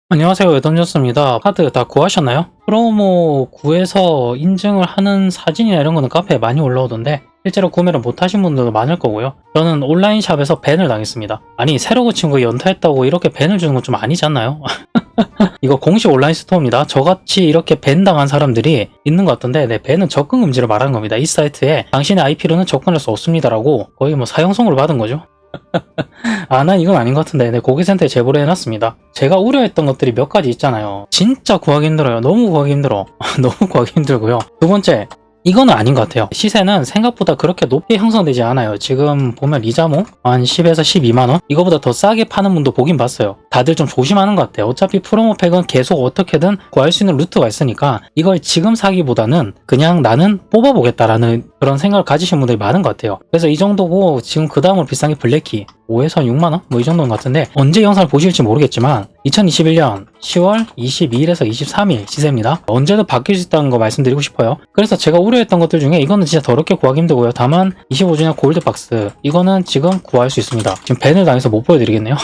안녕하세요, 외돈졌습니다. 카드 다 구하셨나요? 프로모 구해서 인증을 하는 사진이나 이런 거는 카페에 많이 올라오던데 실제로 구매를 못하신 분들도 많을 거고요. 저는 온라인샵에서 밴을 당했습니다. 아니, 새로 고친 거 연타했다고 이렇게 밴을 주는 건 좀 아니지 않나요? 이거 공식 온라인 스토어입니다. 저같이 이렇게 밴 당한 사람들이 있는 것 같던데, 네, 밴은 접근 금지를 말하는 겁니다. 이 사이트에 당신의 IP로는 접근할 수 없습니다라고 거의 뭐 사형선고를 받은 거죠. 난 이건 아닌 것 같은데, 네, 고객센터에 제보를 해놨습니다. 제가 우려했던 것들이 몇 가지 있잖아요. 진짜 구하기 힘들어요. 너무 구하기 힘들어. 너무 구하기 힘들고요. 두 번째, 이거는 아닌 것 같아요. 시세는 생각보다 그렇게 높게 형성되지 않아요. 지금 보면 리자몽 한 10에서 12만원? 이거보다 더 싸게 파는 분도 보긴 봤어요. 다들 좀 조심하는 것 같아요. 어차피 프로모팩은 계속 어떻게든 구할 수 있는 루트가 있으니까 이걸 지금 사기보다는 그냥 나는 뽑아보겠다라는 그런 생각을 가지신 분들이 많은 것 같아요. 그래서 이 정도고, 지금 그 다음으로 비싼 게 블랙키 5에서 6만원? 뭐 이 정도인 것 같은데, 언제 영상을 보실지 모르겠지만 2021년 10월 22일에서 23일 시세입니다. 언제도 바뀔 수 있다는 거 말씀드리고 싶어요. 그래서 제가 우려했던 것들 중에 이거는 진짜 더럽게 구하기 힘들고요. 다만 25주년 골드박스, 이거는 지금 구할 수 있습니다. 지금 밴을 당해서 못 보여드리겠네요.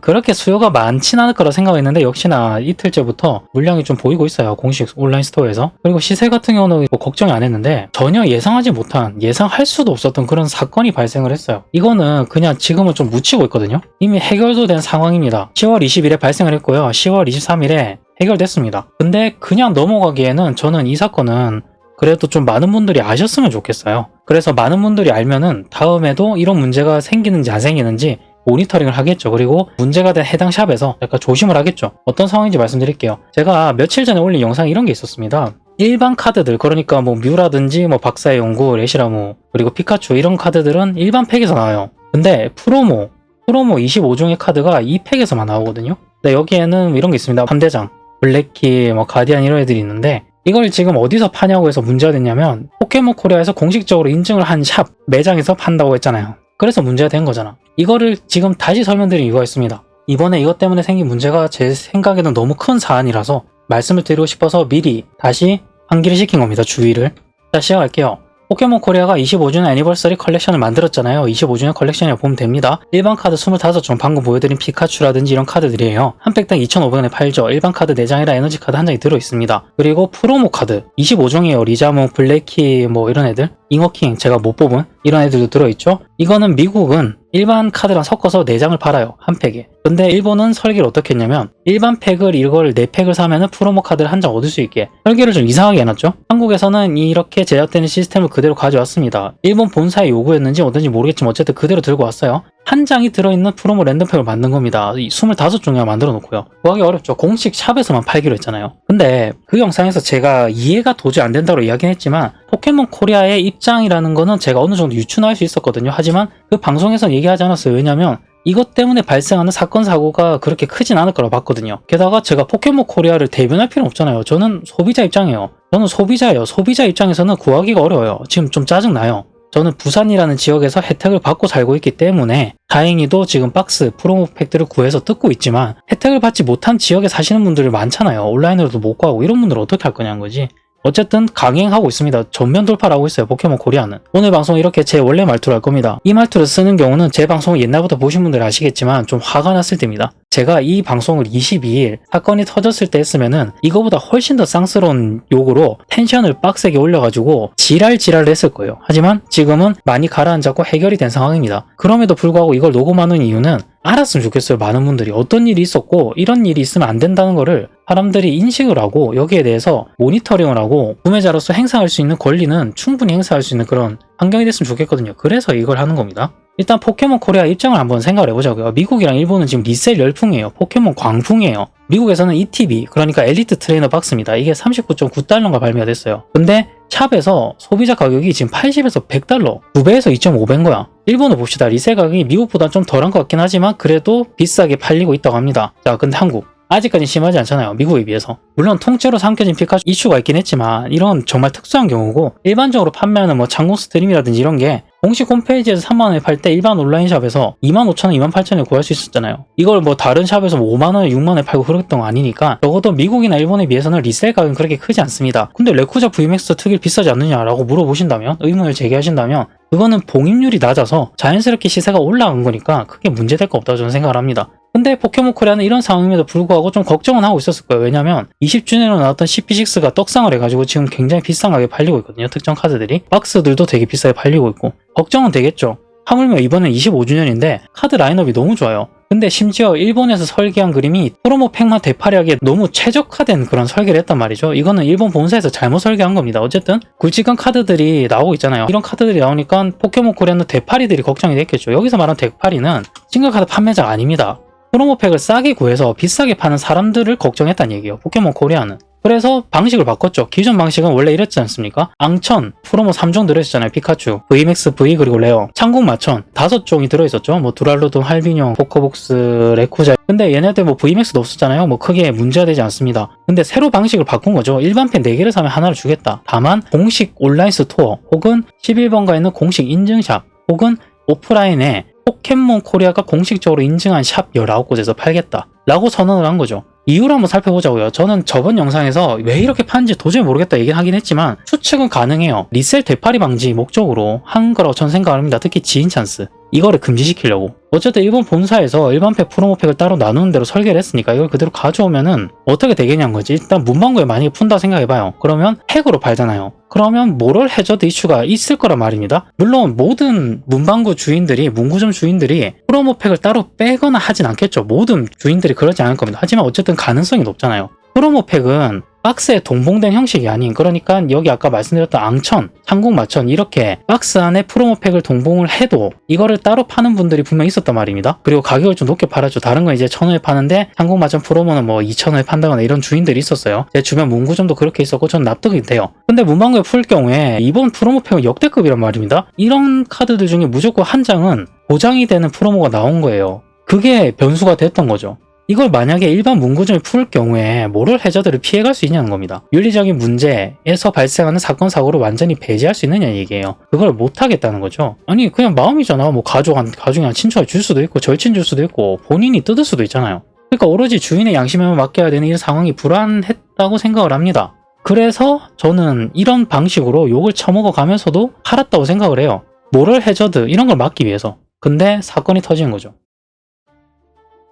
그렇게 수요가 많진 않을 거라 생각했는데 역시나 이틀째부터 물량이 좀 보이고 있어요. 공식 온라인 스토어에서. 그리고 시세 같은 경우는 뭐 걱정이 안 했는데 전혀 예상하지 못한, 예상할 수도 없었던 그런 사건이 발생을 했어요. 이거는 그냥 지금은 좀 묻히고 있거든요. 이미 해결도 된 상황입니다. 10월 20일에 발생을 했고요. 10월 23일에 해결됐습니다. 근데 그냥 넘어가기에는 저는 이 사건은 그래도 좀 많은 분들이 아셨으면 좋겠어요. 그래서 많은 분들이 알면은 다음에도 이런 문제가 생기는지 안 생기는지 모니터링을 하겠죠. 그리고 문제가 된 해당 샵에서 약간 조심을 하겠죠. 어떤 상황인지 말씀드릴게요. 제가 며칠 전에 올린 영상에 이런 게 있었습니다. 일반 카드들, 그러니까 뭐 뮤라든지 뭐 박사의 연구, 레시라무, 그리고 피카츄, 이런 카드들은 일반 팩에서 나와요. 근데 프로모 25종의 카드가 이 팩에서만 나오거든요. 근데 여기에는 이런 게 있습니다. 3대장, 블랙키, 뭐 가디안, 이런 애들이 있는데 이걸 지금 어디서 파냐고 해서 문제가 됐냐면, 포켓몬 코리아에서 공식적으로 인증을 한 샵 매장에서 판다고 했잖아요. 그래서 문제가 된 거잖아. 이거를 지금 다시 설명드린 이유가 있습니다. 이번에 이것 때문에 생긴 문제가 제 생각에는 너무 큰 사안이라서 말씀을 드리고 싶어서 미리 다시 환기를 시킨 겁니다. 주의를. 자, 시작할게요. 포켓몬 코리아가 25주년 애니버서리 컬렉션을 만들었잖아요. 25주년 컬렉션이라고 보면 됩니다. 일반 카드 25종, 방금 보여드린 피카츄라든지 이런 카드들이에요. 한 팩당 2,500원에 팔죠. 일반 카드 4장이라 에너지 카드 한 장이 들어있습니다. 그리고 프로모 카드 25종이에요. 리자몽, 블랙키, 뭐 이런 애들, 잉어킹 제가 못 뽑은 이런 애들도 들어있죠. 이거는 미국은 일반 카드랑 섞어서 4장을 팔아요. 한 팩에. 근데 일본은 설계를 어떻게 했냐면, 일반 팩을 이걸 4팩을 사면은 프로모 카드를 한 장 얻을 수 있게 설계를 좀 이상하게 해놨죠. 한국에서는 이렇게 제작되는 시스템을 그대로 가져왔습니다. 일본 본사의 요구였는지 어떤지 모르겠지만 어쨌든 그대로 들고 왔어요. 한 장이 들어있는 프로모 랜덤팩을 만든 겁니다. 25종이나 만들어 놓고요. 구하기 어렵죠. 공식 샵에서만 팔기로 했잖아요. 근데 그 영상에서 제가 이해가 도저히 안 된다고 이야기는 했지만, 포켓몬 코리아의 입장이라는 거는 제가 어느 정도 유추할 수 있었거든요. 하지만 그 방송에서는 얘기하지 않았어요. 왜냐면 이것 때문에 발생하는 사건 사고가 그렇게 크진 않을 거라고 봤거든요. 게다가 제가 포켓몬 코리아를 대변할 필요는 없잖아요. 저는 소비자 입장이에요. 저는 소비자예요. 소비자 입장에서는 구하기가 어려워요. 지금 좀 짜증나요. 저는 부산이라는 지역에서 혜택을 받고 살고 있기 때문에 다행히도 지금 박스 프로모 팩들을 구해서 뜯고 있지만, 혜택을 받지 못한 지역에 사시는 분들이 많잖아요. 온라인으로도 못 구하고. 이런 분들은 어떻게 할 거냐는 거지. 어쨌든 강행하고 있습니다. 전면 돌파를 하고 있어요. 포켓몬 코리아는. 오늘 방송 이렇게 제 원래 말투로 할 겁니다. 이 말투를 쓰는 경우는 제 방송을 옛날부터 보신 분들은 아시겠지만 좀 화가 났을 때입니다. 제가 이 방송을 22일 사건이 터졌을 때 했으면은 이거보다 훨씬 더 쌍스러운 욕으로 텐션을 빡세게 올려가지고 지랄을 했을 거예요. 하지만 지금은 많이 가라앉았고 해결이 된 상황입니다. 그럼에도 불구하고 이걸 녹음하는 이유는, 알았으면 좋겠어요. 많은 분들이 어떤 일이 있었고 이런 일이 있으면 안 된다는 거를 사람들이 인식을 하고 여기에 대해서 모니터링을 하고 구매자로서 행사할 수 있는 권리는 충분히 행사할 수 있는 그런 환경이 됐으면 좋겠거든요. 그래서 이걸 하는 겁니다. 일단 포켓몬 코리아 입장을 한번 생각을 해보자고요. 미국이랑 일본은 지금 리셀 열풍이에요. 포켓몬 광풍이에요. 미국에서는 ETB, 그러니까 엘리트 트레이너 박스입니다. 이게 39.9달러가 발매가 됐어요. 근데 샵에서 소비자 가격이 지금 80에서 100달러, 2배에서 2.5배인 거야. 일본을 봅시다. 리셀 가격이 미국보다 좀 덜한 것 같긴 하지만 그래도 비싸게 팔리고 있다고 합니다. 자, 근데 한국 아직까지 심하지 않잖아요. 미국에 비해서. 물론 통째로 삼켜진 피카츄 이슈가 있긴 했지만 이런 정말 특수한 경우고, 일반적으로 판매하는 뭐 창공 스트림이라든지 이런 게 공식 홈페이지에서 3만원에 팔 때 일반 온라인샵에서 25,000원, 28,000원에 구할 수 있었잖아요. 이걸 뭐 다른 샵에서 5만원에 6만원에 팔고 그랬던 거 아니니까 적어도 미국이나 일본에 비해서는 리셀 가격은 그렇게 크지 않습니다. 근데 레쿠자 VMAX 특일 비싸지 않느냐라고 물어보신다면, 의문을 제기하신다면 그거는 봉입률이 낮아서 자연스럽게 시세가 올라간 거니까 크게 문제될 거 없다고 저는 생각을 합니다. 근데 포켓몬 코리아는 이런 상황임에도 불구하고 좀 걱정은 하고 있었을 거예요. 왜냐면 20주년으로 나왔던 CP6가 떡상을 해가지고 지금 굉장히 비싼 가격에 팔리고 있거든요. 특정 카드들이. 박스들도 되게 비싸게 팔리고 있고 걱정은 되겠죠. 하물며 이번엔 25주년인데 카드 라인업이 너무 좋아요. 근데 심지어 일본에서 설계한 그림이 프로모 팩만 되팔이하기에 너무 최적화된 그런 설계를 했단 말이죠. 이거는 일본 본사에서 잘못 설계한 겁니다. 어쨌든 굵직한 카드들이 나오고 있잖아요. 이런 카드들이 나오니까 포켓몬 코리아는 되팔이들이 걱정이 됐겠죠. 여기서 말하는 되팔이는 싱글카드 판매자가 아닙니다. 프로모 팩을 싸게 구해서 비싸게 파는 사람들을 걱정했다는 얘기예요. 포켓몬 코리아는. 그래서 방식을 바꿨죠. 기존 방식은 원래 이랬지 않습니까? 앙천, 프로모 3종 들어있었잖아요. 피카츄, VMAX, V 그리고 레어, 창국 마천 5종이 들어있었죠. 뭐 두랄로돈, 할비뇽, 포커복스, 레쿠자. 근데 얘네들 뭐 VMAX도 없었잖아요. 뭐 크게 문제가 되지 않습니다. 근데 새로 방식을 바꾼 거죠. 일반팩 4개를 사면 하나를 주겠다. 다만 공식 온라인 스토어 혹은 11번가에 있는 공식 인증샵 혹은 오프라인에 포켓몬 코리아가 공식적으로 인증한 샵 19곳에서 팔겠다 라고 선언을 한 거죠. 이유를 한번 살펴보자고요. 저는 저번 영상에서 왜 이렇게 파는지 도저히 모르겠다 얘기를 하긴 했지만 추측은 가능해요. 리셀 되팔이 방지 목적으로 한 거라고 저는 생각을 합니다. 특히 지인 찬스 이거를 금지시키려고. 어쨌든 일본 본사에서 일반팩 프로모팩을 따로 나누는 대로 설계를 했으니까 이걸 그대로 가져오면은 어떻게 되겠냐는 거지. 일단 문방구에 만약에 푼다 생각해봐요. 그러면 팩으로 팔잖아요. 그러면 모럴 해저드 이슈가 있을 거란 말입니다. 물론 모든 문방구 주인들이, 문구점 주인들이 프로모팩을 따로 빼거나 하진 않겠죠. 모든 주인들이 그러지 않을 겁니다. 하지만 어쨌든 가능성이 높잖아요. 프로모팩은 박스에 동봉된 형식이 아닌, 그러니까 여기 아까 말씀드렸던 앙천, 한국마천 이렇게 박스 안에 프로모팩을 동봉을 해도 이거를 따로 파는 분들이 분명히 있었단 말입니다. 그리고 가격을 좀 높게 팔았죠. 다른 건 이제 1,000원에 파는데 한국마천 프로모는 뭐 2,000원에 판다거나 이런 주인들이 있었어요. 제 주변 문구점도 그렇게 있었고 전 납득이 돼요. 근데 문방구에 풀 경우에 이번 프로모팩은 역대급이란 말입니다. 이런 카드들 중에 무조건 한 장은 보장이 되는 프로모가 나온 거예요. 그게 변수가 됐던 거죠. 이걸 만약에 일반 문구점이 풀 경우에 모럴 해저드를 피해갈 수 있냐는 겁니다. 윤리적인 문제에서 발생하는 사건 사고를 완전히 배제할 수 있느냐는 얘기예요. 그걸 못하겠다는 거죠. 아니 그냥 마음이잖아. 뭐 가족이나 친척을 줄 수도 있고 절친 줄 수도 있고 본인이 뜯을 수도 있잖아요. 그러니까 오로지 주인의 양심에만 맡겨야 되는 이 상황이 불안했다고 생각을 합니다. 그래서 저는 이런 방식으로 욕을 처먹어 가면서도 팔았다고 생각을 해요. 모럴 해저드 이런 걸 막기 위해서. 근데 사건이 터진 거죠.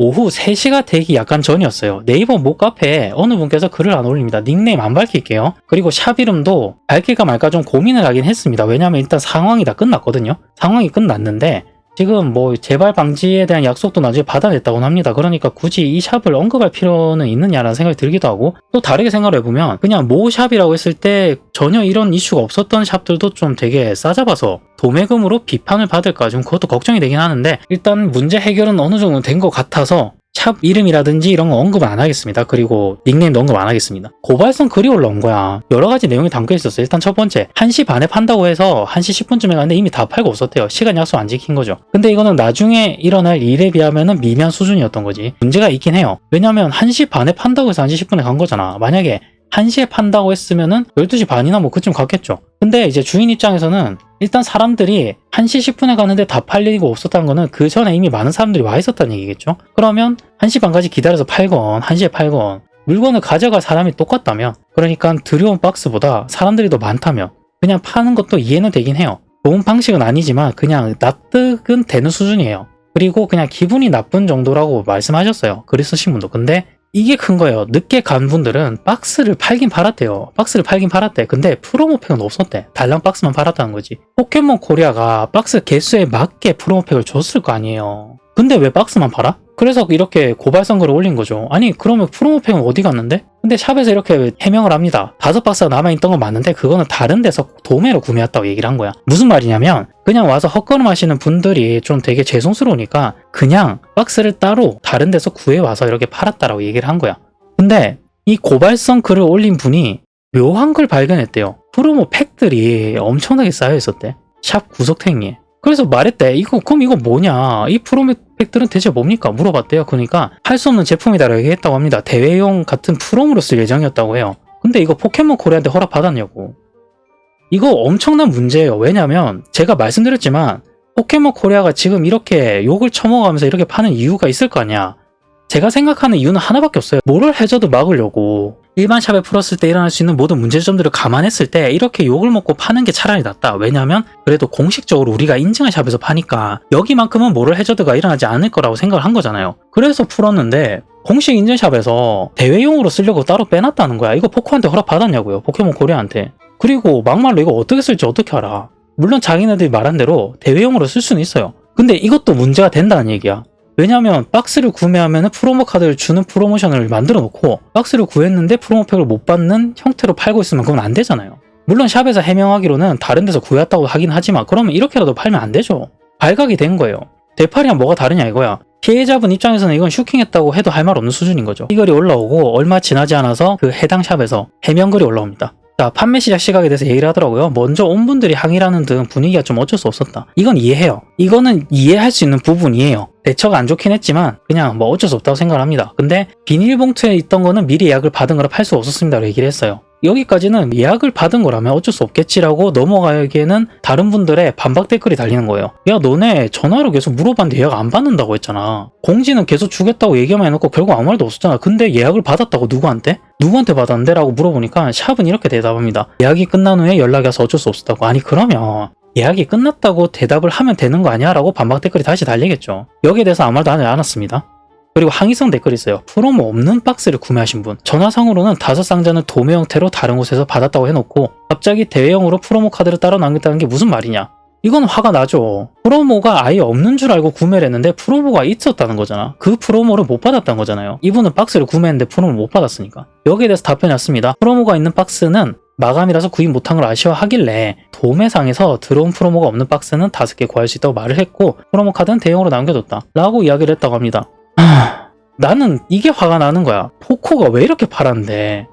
오후 3시가 되기 약간 전이었어요. 네이버 모 카페에 어느 분께서 글을 안 올립니다. 닉네임 안 밝힐게요. 그리고 샵 이름도 밝힐까 말까 좀 고민을 하긴 했습니다. 왜냐면 일단 상황이 다 끝났거든요. 상황이 끝났는데 지금 뭐 재발 방지에 대한 약속도 나중에 받아냈다고 합니다. 그러니까 굳이 이 샵을 언급할 필요는 있느냐라는 생각이 들기도 하고, 또 다르게 생각을 해보면 그냥 모 샵이라고 했을 때 전혀 이런 이슈가 없었던 샵들도 좀 되게 싸잡아서 도매금으로 비판을 받을까 좀 그것도 걱정이 되긴 하는데, 일단 문제 해결은 어느 정도 된 것 같아서 샵 이름이라든지 이런 거 언급 안 하겠습니다. 그리고 닉네임도 언급 안 하겠습니다. 고발성 글이 올라온 거야. 여러 가지 내용이 담겨 있었어요. 일단 첫 번째, 1시 반에 판다고 해서 1시 10분쯤에 갔는데 이미 다 팔고 없었대요. 시간 약속 안 지킨 거죠. 근데 이거는 나중에 일어날 일에 비하면은 미미한 수준이었던 거지. 문제가 있긴 해요. 왜냐면 1시 반에 판다고 해서 1시 10분에 간 거잖아. 만약에 1시에 판다고 했으면은 12시 반이나 뭐 그쯤 갔겠죠. 근데 이제 주인 입장에서는 일단 사람들이 1시 10분에 갔는데 다 팔리고 없었다는 거는 그 전에 이미 많은 사람들이 와 있었다는 얘기겠죠. 그러면 1시 반까지 기다려서 팔건 1시에 팔건 물건을 가져갈 사람이 똑같다면, 그러니까 들여온 박스보다 사람들이 더 많다면 그냥 파는 것도 이해는 되긴 해요. 좋은 방식은 아니지만 그냥 납득은 되는 수준이에요. 그리고 그냥 기분이 나쁜 정도라고 말씀하셨어요. 글 쓰신 분도. 근데 이게 큰 거예요. 늦게 간 분들은 박스를 팔긴 팔았대요. 박스를 팔긴 팔았대. 근데 프로모팩은 없었대. 달랑 박스만 팔았다는 거지. 포켓몬 코리아가 박스 개수에 맞게 프로모팩을 줬을 거 아니에요. 근데 왜 박스만 팔아? 그래서 이렇게 고발성 글을 올린 거죠. 아니 그러면 프로모팩은 어디 갔는데? 근데 샵에서 이렇게 해명을 합니다. 5박스가 남아있던 건 맞는데 그거는 다른 데서 도매로 구매했다고 얘기를 한 거야. 무슨 말이냐면 그냥 와서 헛걸음 하시는 분들이 좀 되게 죄송스러우니까 그냥 박스를 따로 다른 데서 구해와서 이렇게 팔았다라고 얘기를 한 거야. 근데 이 고발성 글을 올린 분이 묘한 걸 발견했대요. 프로모 팩들이 엄청나게 쌓여 있었대. 샵 구석탱이에. 그래서 말했대. 그럼 이거 뭐냐? 이 프로모팩들은 대체 뭡니까? 물어봤대요. 그러니까 할 수 없는 제품이다라고 얘기했다고 합니다. 대회용 같은 프롬으로 쓸 예정이었다고 해요. 근데 이거 포켓몬 코리아한테 허락 받았냐고. 이거 엄청난 문제예요. 왜냐면 제가 말씀드렸지만 포켓몬 코리아가 지금 이렇게 욕을 처먹으면서 이렇게 파는 이유가 있을 거 아니야. 제가 생각하는 이유는 하나밖에 없어요. 모럴 해저드 막으려고. 일반 샵에 풀었을 때 일어날 수 있는 모든 문제점들을 감안했을 때 이렇게 욕을 먹고 파는 게 차라리 낫다. 왜냐면 그래도 공식적으로 우리가 인증한 샵에서 파니까 여기만큼은 모럴 해저드가 일어나지 않을 거라고 생각을 한 거잖아요. 그래서 풀었는데 공식 인증샵에서 대회용으로 쓰려고 따로 빼놨다는 거야. 이거 포코한테 허락 받았냐고요. 포켓몬 코리아한테. 그리고 막말로 이거 어떻게 쓸지 어떻게 알아. 물론 자기네들이 말한 대로 대회용으로 쓸 수는 있어요. 근데 이것도 문제가 된다는 얘기야. 왜냐면 박스를 구매하면 프로모 카드를 주는 프로모션을 만들어 놓고 박스를 구했는데 프로모팩을 못 받는 형태로 팔고 있으면 그건 안 되잖아요. 물론 샵에서 해명하기로는 다른 데서 구해왔다고 하긴 하지만 그러면 이렇게라도 팔면 안 되죠. 발각이 된 거예요. 되팔이랑 뭐가 다르냐 이거야. 피해자분 입장에서는 이건 슈킹했다고 해도 할 말 없는 수준인 거죠. 이 글이 올라오고 얼마 지나지 않아서 그 해당 샵에서 해명글이 올라옵니다. 자, 판매 시작 시각에 대해서 얘기를 하더라고요. 먼저 온 분들이 항의라는 등 분위기가 좀 어쩔 수 없었다. 이건 이해해요. 이거는 이해할 수 있는 부분이에요. 대처가 안 좋긴 했지만 그냥 뭐 어쩔 수 없다고 생각을 합니다. 근데 비닐봉투에 있던 거는 미리 예약을 받은 거라 팔 수 없었습니다라고 얘기를 했어요. 여기까지는 예약을 받은 거라면 어쩔 수 없겠지라고 넘어가기에는 다른 분들의 반박 댓글이 달리는 거예요. 야, 너네 전화로 계속 물어봤는데 예약 안 받는다고 했잖아. 공지는 계속 주겠다고 얘기만 해놓고 결국 아무 말도 없었잖아. 근데 예약을 받았다고 누구한테? 누구한테 받았는데? 라고 물어보니까 샵은 이렇게 대답합니다. 예약이 끝난 후에 연락이 와서 어쩔 수 없었다고. 아니 그러면 예약이 끝났다고 대답을 하면 되는 거 아니야? 라고 반박 댓글이 다시 달리겠죠. 여기에 대해서 아무 말도 하지 않았습니다. 그리고 항의성 댓글이 있어요. 프로모 없는 박스를 구매하신 분. 전화상으로는 5상자는 도매 형태로 다른 곳에서 받았다고 해놓고 갑자기 대회용으로 프로모 카드를 따로 남겼다는 게 무슨 말이냐. 이건 화가 나죠. 프로모가 아예 없는 줄 알고 구매를 했는데 프로모가 있었다는 거잖아. 그 프로모를 못 받았다는 거잖아요. 이분은 박스를 구매했는데 프로모를 못 받았으니까. 여기에 대해서 답변이 왔습니다. 프로모가 있는 박스는 마감이라서 구입 못한 걸 아쉬워하길래 도매상에서 들어온 프로모가 없는 박스는 5개 구할 수 있다고 말을 했고 프로모 카드는 대용으로 남겨뒀다 라고 이야기를 했다고 합니다. 나는 이게 화가 나는 거야. 포코가 왜 이렇게 팔았는데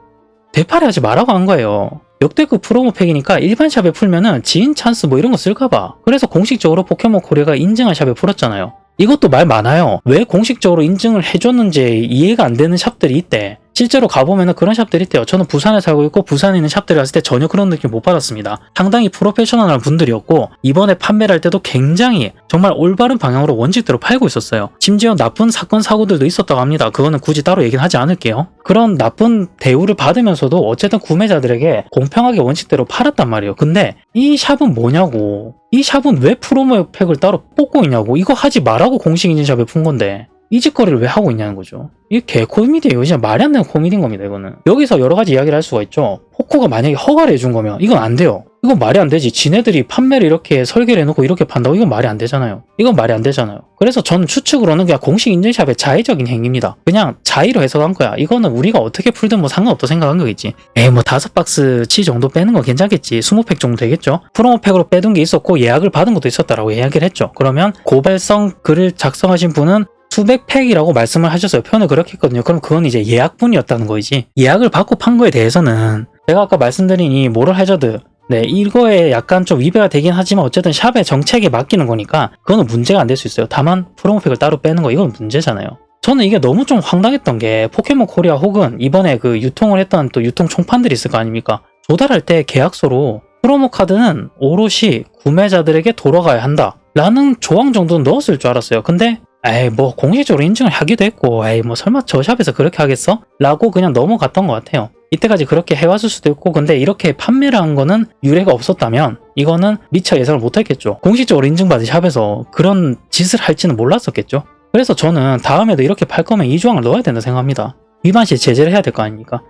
되팔이 하지 말라고 한 거예요. 역대급 프로모 팩이니까 일반 샵에 풀면은 지인 찬스 뭐 이런 거 쓸까봐. 그래서 공식적으로 포켓몬 코리아가 인증한 샵에 풀었잖아요. 이것도 말 많아요. 왜 공식적으로 인증을 해줬는지 이해가 안 되는 샵들이 있대. 실제로 가보면 그런 샵들이 있대요. 저는 부산에 살고 있고 부산에 있는 샵들에 갔을 때 전혀 그런 느낌 못 받았습니다. 상당히 프로페셔널한 분들이었고 이번에 판매를 할 때도 굉장히 정말 올바른 방향으로 원칙대로 팔고 있었어요. 심지어 나쁜 사건 사고들도 있었다고 합니다. 그거는 굳이 따로 얘기는 하지 않을게요. 그런 나쁜 대우를 받으면서도 어쨌든 구매자들에게 공평하게 원칙대로 팔았단 말이에요. 근데 이 샵은 뭐냐고. 이 샵은 왜 프로모 팩을 따로 뽑고 있냐고. 이거 하지 말라고 공식 인증샵에 푼 건데 이 짓거리를 왜 하고 있냐는 거죠. 이게 개 코미디예요. 진짜 말이 안 되는 코미디인 겁니다. 이거는. 여기서 여러 가지 이야기를 할 수가 있죠. 포코가 만약에 허가를 해준 거면 이건 안 돼요. 이건 말이 안 되지. 지네들이 판매를 이렇게 설계를 해놓고 이렇게 판다고 이건 말이 안 되잖아요. 이건 말이 안 되잖아요. 그래서 저는 추측으로는 그냥 공식 인증샵의 자의적인 행위입니다. 그냥 자의로 해석한 거야. 이거는 우리가 어떻게 풀든 뭐 상관없다 생각한 거겠지. 에이 뭐 5박스치 정도 빼는 건 괜찮겠지. 20팩 정도 되겠죠. 프로모팩으로 빼둔 게 있었고 예약을 받은 것도 있었다라고 이야기를 했죠. 그러면 고발성 글을 작성하신 분은 수백 팩이라고 말씀을 하셨어요. 표현을 그렇게 했거든요. 그럼 그건 이제 예약분이었다는 거이지. 예약을 받고 판 거에 대해서는 제가 아까 말씀드린 이 모럴 해저드 네, 이거에 약간 좀 위배가 되긴 하지만 어쨌든 샵의 정책에 맡기는 거니까 그거는 문제가 안 될 수 있어요. 다만 프로모팩을 따로 빼는 거 이건 문제잖아요. 저는 이게 너무 좀 황당했던 게 포켓몬 코리아 혹은 이번에 그 유통을 했던 또 유통 총판들이 있을 거 아닙니까? 조달할 때 계약서로 프로모 카드는 오롯이 구매자들에게 돌아가야 한다 라는 조항 정도는 넣었을 줄 알았어요. 근데 에이 뭐 공식적으로 인증을 하기도 했고 에이 뭐 설마 저 샵에서 그렇게 하겠어? 라고 그냥 넘어갔던 것 같아요. 이때까지 그렇게 해왔을 수도 있고 근데 이렇게 판매를 한 거는 유례가 없었다면 이거는 미처 예상을 못했겠죠. 공식적으로 인증받은 샵에서 그런 짓을 할지는 몰랐었겠죠. 그래서 저는 다음에도 이렇게 팔 거면 이 조항을 넣어야 된다 생각합니다. 위반 시 제재를 해야 될 거 아닙니까?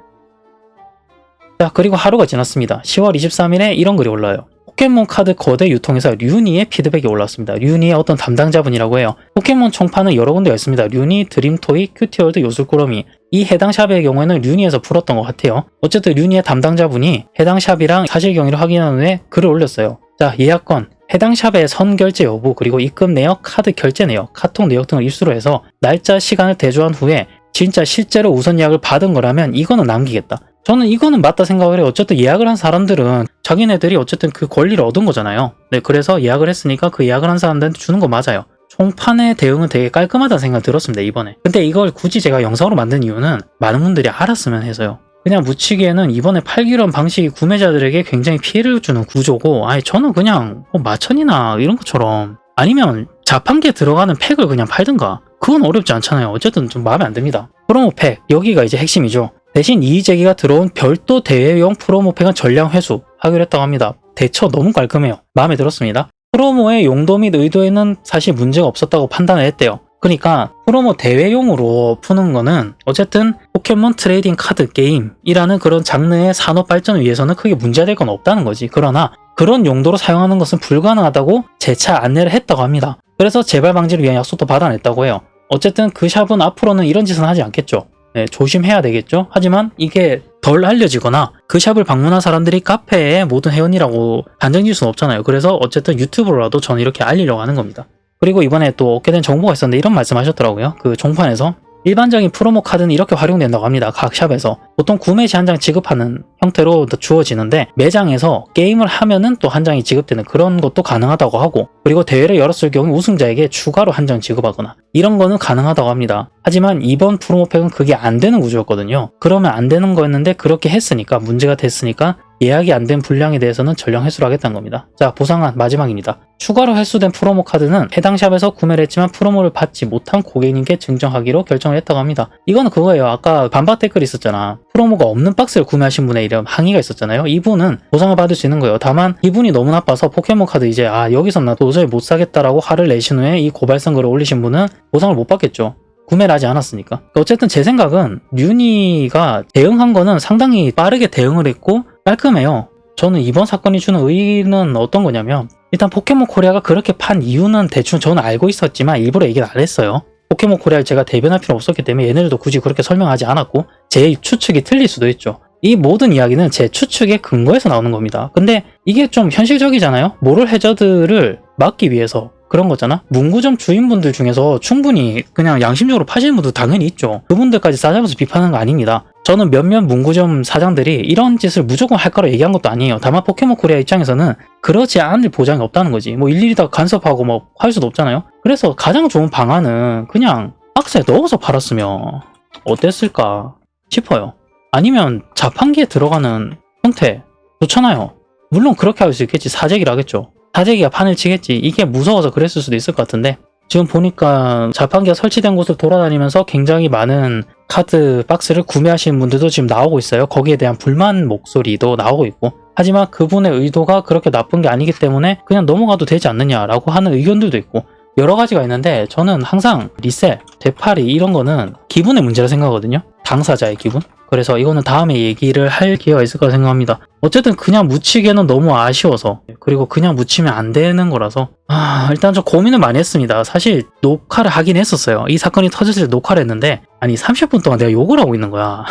자 그리고 하루가 지났습니다. 10월 23일에 이런 글이 올라요. 포켓몬 카드 거대 유통에서 류니의 피드백이 올라왔습니다. 류니의 어떤 담당자분이라고 해요. 포켓몬 총판은 여러 군데가 있습니다. 류니, 드림토이, 큐티월드, 요술꾸러미. 이 해당 샵의 경우에는 류니에서 풀었던 것 같아요. 어쨌든 류니의 담당자분이 해당 샵이랑 사실경위를 확인한 후에 글을 올렸어요. 자, 예약건, 해당 샵의 선결제 여부, 그리고 입금 내역, 카드 결제 내역, 카톡 내역 등을 입수로 해서 날짜, 시간을 대조한 후에 진짜 실제로 우선 예약을 받은 거라면 이거는 남기겠다. 저는 이거는 맞다 생각을 해요. 어쨌든 예약을 한 사람들은 자기네들이 어쨌든 그 권리를 얻은 거잖아요. 네, 그래서 예약을 했으니까 그 예약을 한 사람들한테 주는 거 맞아요. 총판의 대응은 되게 깔끔하다는 생각이 들었습니다, 이번에. 근데 이걸 굳이 제가 영상으로 만든 이유는 많은 분들이 알았으면 해서요. 그냥 묻히기에는 이번에 팔기로 한 방식이 구매자들에게 굉장히 피해를 주는 구조고 아니 저는 그냥 뭐 마천이나 이런 것처럼 아니면 자판기에 들어가는 팩을 그냥 팔든가 그건 어렵지 않잖아요. 어쨌든 좀 마음에 안 듭니다. 프로모 팩 여기가 이제 핵심이죠. 대신 이의제기가 들어온 별도 대회용 프로모팩은 전량 회수하기로 했다고 합니다. 대처 너무 깔끔해요. 마음에 들었습니다. 프로모의 용도 및 의도에는 사실 문제가 없었다고 판단을 했대요. 그러니까 프로모 대회용으로 푸는 거는 어쨌든 포켓몬 트레이딩 카드 게임이라는 그런 장르의 산업 발전을 위해서는 크게 문제될 건 없다는 거지. 그러나 그런 용도로 사용하는 것은 불가능하다고 재차 안내를 했다고 합니다. 그래서 재발 방지를 위한 약속도 받아냈다고 해요. 어쨌든 그 샵은 앞으로는 이런 짓은 하지 않겠죠. 네, 조심해야 되겠죠. 하지만 이게 덜 알려지거나 그 샵을 방문한 사람들이 카페의 모든 회원이라고 단정지을 수는 없잖아요. 그래서 어쨌든 유튜브로라도 저는 이렇게 알리려고 하는 겁니다. 그리고 이번에 또 얻게 된 정보가 있었는데 이런 말씀 하셨더라고요. 그 종판에서 일반적인 프로모 카드는 이렇게 활용된다고 합니다. 각 샵에서 보통 구매 시 한 장 지급하는 형태로 주어지는데 매장에서 게임을 하면은 또 한 장이 지급되는 그런 것도 가능하다고 하고, 그리고 대회를 열었을 경우 우승자에게 추가로 한 장 지급하거나 이런 거는 가능하다고 합니다. 하지만 이번 프로모팩은 그게 안 되는 구조였거든요. 그러면 안 되는 거였는데 그렇게 했으니까, 문제가 됐으니까 예약이 안 된 분량에 대해서는 전량 회수를 하겠다는 겁니다. 자, 보상안 마지막입니다. 추가로 회수된 프로모 카드는 해당 샵에서 구매를 했지만 프로모를 받지 못한 고객님께 증정하기로 결정을 했다고 합니다. 이거는 그거예요. 아까 반박 댓글 있었잖아. 프로모가 없는 박스를 구매하신 분의 이런 항의가 있었잖아요. 이분은 보상을 받을 수 있는 거예요. 다만 기분이 너무 나빠서 포켓몬 카드 이제 여기서 나 도저히 못 사겠다라고 화를 내신 후에 이 고발성 글을 올리신 분은 보상을 못 받겠죠. 구매를 하지 않았으니까. 어쨌든 제 생각은 윤희가 대응한 거는 상당히 빠르게 대응을 했고 깔끔해요. 저는 이번 사건이 주는 의의는 어떤 거냐면, 일단 포켓몬 코리아가 그렇게 판 이유는 대충 저는 알고 있었지만 일부러 얘기를 안 했어요. 포켓몬 코리아를 제가 대변할 필요 없었기 때문에 얘네들도 굳이 그렇게 설명하지 않았고, 제 추측이 틀릴 수도 있죠. 이 모든 이야기는 제 추측의 근거에서 나오는 겁니다. 근데 이게 좀 현실적이잖아요. 모럴 해저드를 막기 위해서 그런 거잖아. 문구점 주인분들 중에서 충분히 그냥 양심적으로 파시는 분도 당연히 있죠. 그분들까지 싸잡아서 비판하는 거 아닙니다. 저는 몇몇 문구점 사장들이 이런 짓을 무조건 할 거라 얘기한 것도 아니에요. 다만 포켓몬 코리아 입장에서는 그렇지 않을 보장이 없다는 거지. 뭐 일일이 다 간섭하고 뭐 할 수도 없잖아요. 그래서 가장 좋은 방안은 그냥 박스에 넣어서 팔았으면 어땠을까 싶어요. 아니면 자판기에 들어가는 형태 좋잖아요. 물론 그렇게 할 수 있겠지. 사재기를 하겠죠. 사재기가 판을 치겠지. 이게 무서워서 그랬을 수도 있을 것 같은데, 지금 보니까 자판기가 설치된 곳을 돌아다니면서 굉장히 많은 카드 박스를 구매하시는 분들도 지금 나오고 있어요. 거기에 대한 불만 목소리도 나오고 있고, 하지만 그분의 의도가 그렇게 나쁜 게 아니기 때문에 그냥 넘어가도 되지 않느냐라고 하는 의견들도 있고, 여러 가지가 있는데 저는 항상 리셀, 되팔이 이런 거는 기분의 문제라 생각하거든요. 당사자의 기분. 그래서 이거는 다음에 얘기를 할 기회가 있을 거라 생각합니다. 어쨌든 그냥 묻히기에는 너무 아쉬워서, 그리고 그냥 묻히면 안 되는 거라서 일단 좀 고민을 많이 했습니다. 사실 녹화를 하긴 했었어요. 이 사건이 터졌을 때 녹화를 했는데 아니 30분 동안 내가 욕을 하고 있는 거야.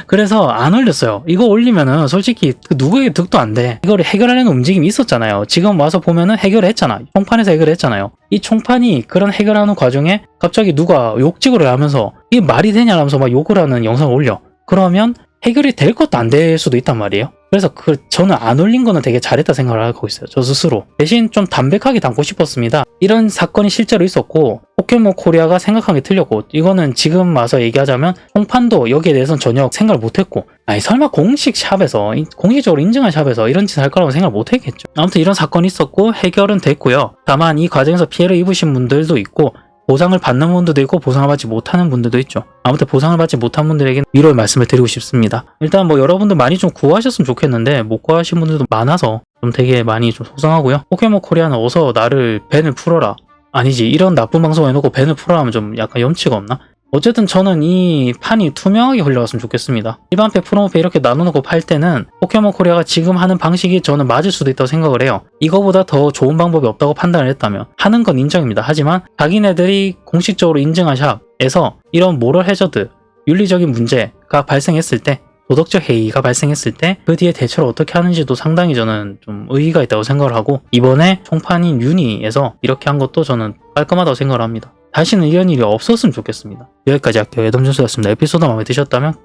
그래서 안 올렸어요. 이거 올리면은 솔직히 누구에게 득도 안 돼. 이거를 해결하려는 움직임이 있었잖아요. 지금 와서 보면은 해결을 했잖아. 총판에서 해결했잖아요. 이 총판이 그런 해결하는 과정에 갑자기 누가 욕지구를 하면서 이게 말이 되냐면서 막 욕을 하는 영상을 올려. 그러면 해결이 될 것도 안 될 수도 있단 말이에요. 그래서 저는 안 올린 거는 되게 잘했다 생각을 하고 있어요. 저 스스로. 대신 좀 담백하게 담고 싶었습니다. 이런 사건이 실제로 있었고 포켓몬 코리아가 생각한 게 틀렸고, 이거는 지금 와서 얘기하자면 총판도 여기에 대해서는 전혀 생각을 못했고, 아니 설마 공식 샵에서 공식적으로 인증한 샵에서 이런 짓을 할 거라고 생각을 못했겠죠. 아무튼 이런 사건이 있었고 해결은 됐고요. 다만 이 과정에서 피해를 입으신 분들도 있고 보상을 받는 분들도 있고 보상을 받지 못하는 분들도 있죠. 아무튼 보상을 받지 못한 분들에게는 위로의 말씀을 드리고 싶습니다. 일단 뭐 여러분들 많이 좀 구하셨으면 좋겠는데 못 구하신 분들도 많아서 좀 되게 많이 좀 속상하고요. 포켓몬 코리아는 어서 나를 밴을 풀어라. 아니지, 이런 나쁜 방송을 해놓고 밴을 풀어라 하면 좀 약간 염치가 없나? 어쨌든 저는 이 판이 투명하게 흘러갔으면 좋겠습니다. 일반팩, 프로모팩 이렇게 나눠놓고 팔 때는 포켓몬 코리아가 지금 하는 방식이 저는 맞을 수도 있다고 생각을 해요. 이거보다 더 좋은 방법이 없다고 판단을 했다면 하는 건 인정입니다. 하지만 자기네들이 공식적으로 인증한 샵에서 이런 모럴 해저드, 윤리적인 문제가 발생했을 때, 도덕적 해이가 발생했을 때 그 뒤에 대처를 어떻게 하는지도 상당히 저는 좀 의의가 있다고 생각을 하고, 이번에 총판인 윤희에서 이렇게 한 것도 저는 깔끔하다고 생각을 합니다. 다시는 이런 일이 없었으면 좋겠습니다. 여기까지 할게요. 애덤준수였습니다. 에피소드 마음에 드셨다면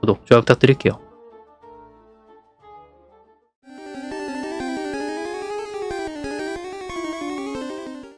구독, 좋아요 부탁드릴게요.